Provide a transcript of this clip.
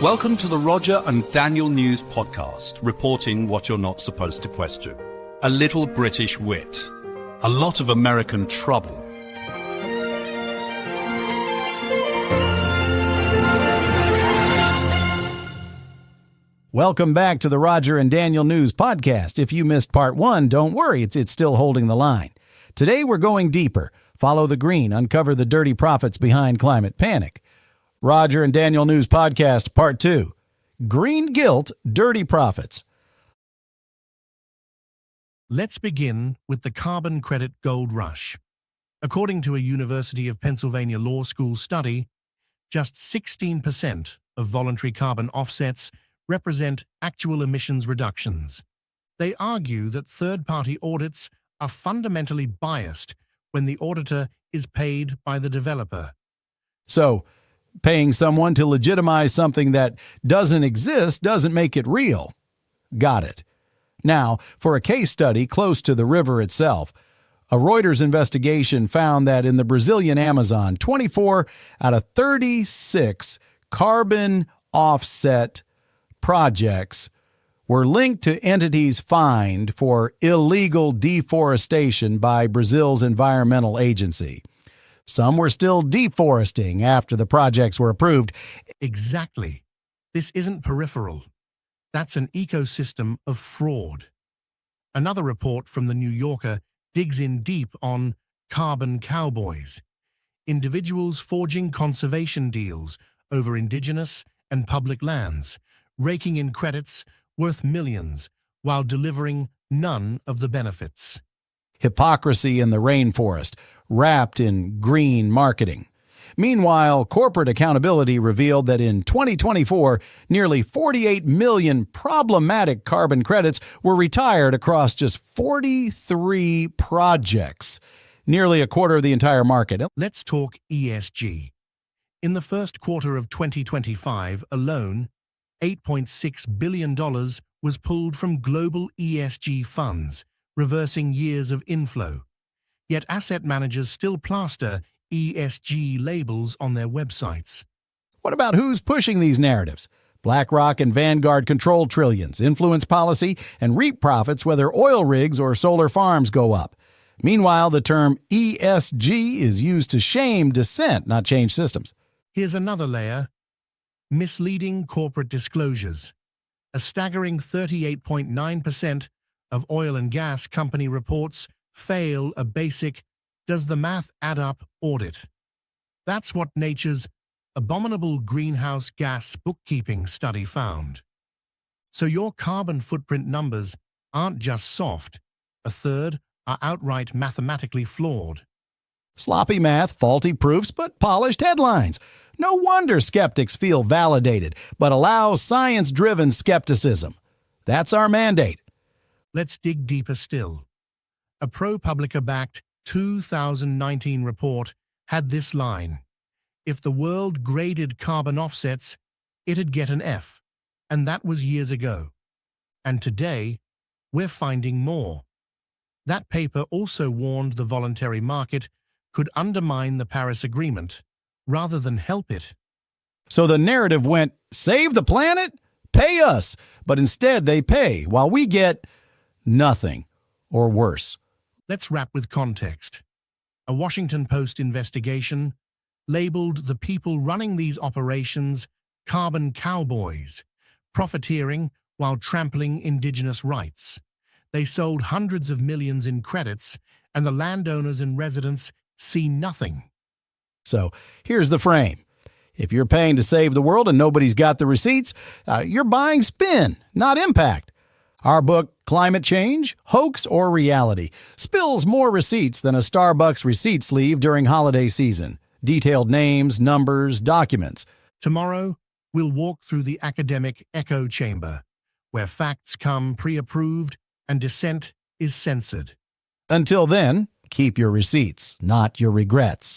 Welcome to the Roger and Daniel News Podcast, reporting what you're not supposed to question. A little British wit. A lot of American trouble. Welcome back to the Roger and Daniel News Podcast. If you missed part one, don't worry, it's still holding the line. Today we're going deeper. Follow the green, uncover the dirty profits behind climate panic. Roger and Daniel News Podcast, Part 2. Green Guilt, Dirty Profits. Let's begin with the carbon credit gold rush. According to a University of Pennsylvania Law School study, just 16% of voluntary carbon offsets represent actual emissions reductions. They argue that third-party audits are fundamentally biased when the auditor is paid by the developer. So, paying someone to legitimize something that doesn't exist doesn't make it real. Got it. Now, for a case study close to the river itself, a Reuters investigation found that in the Brazilian Amazon, 24 out of 36 carbon offset projects were linked to entities fined for illegal deforestation by Brazil's environmental agency. Some were still deforesting after the projects were approved. Exactly. This isn't peripheral. That's an ecosystem of fraud. Another report from The New Yorker digs in deep on carbon cowboys, individuals forging conservation deals over indigenous and public lands, raking in credits worth millions while delivering none of the benefits. Hypocrisy in the rainforest, wrapped in green marketing. Meanwhile, corporate accountability revealed that in 2024, nearly 48 million problematic carbon credits were retired across just 43 projects, nearly a quarter of the entire market. Let's talk ESG. In the first quarter of 2025 alone, $8.6 billion was pulled from global ESG funds, reversing years of inflow. Yet asset managers still plaster ESG labels on their websites. What about who's pushing these narratives? BlackRock and Vanguard control trillions, influence policy, and reap profits whether oil rigs or solar farms go up. Meanwhile, the term ESG is used to shame dissent, not change systems. Here's another layer: misleading corporate disclosures. A staggering 38.9% of oil and gas company reports fail a basic "does the math add up" audit. That's what Nature's abominable greenhouse gas bookkeeping study found. So your carbon footprint numbers aren't just soft. A third are outright mathematically flawed. Sloppy math, faulty proofs, but polished headlines. No wonder skeptics feel validated, but allow science-driven skepticism. That's our mandate. Let's dig deeper still. A ProPublica-backed 2019 report had this line: if the world graded carbon offsets, it'd get an F. And that was years ago. And today, we're finding more. That paper also warned the voluntary market could undermine the Paris Agreement rather than help it. So the narrative went, save the planet? Pay us. But instead they pay, while we get nothing, or worse. Let's wrap with context. A Washington Post investigation labeled the people running these operations carbon cowboys, profiteering while trampling Indigenous rights. They sold hundreds of millions in credits, and the landowners and residents see nothing. So here's the frame. If you're paying to save the world and nobody's got the receipts, you're buying spin, not impact. Our book, Climate Change, Hoax or Reality, spills more receipts than a Starbucks receipt sleeve during holiday season. Detailed names, numbers, documents. Tomorrow, we'll walk through the academic echo chamber, where facts come pre-approved and dissent is censored. Until then, keep your receipts, not your regrets.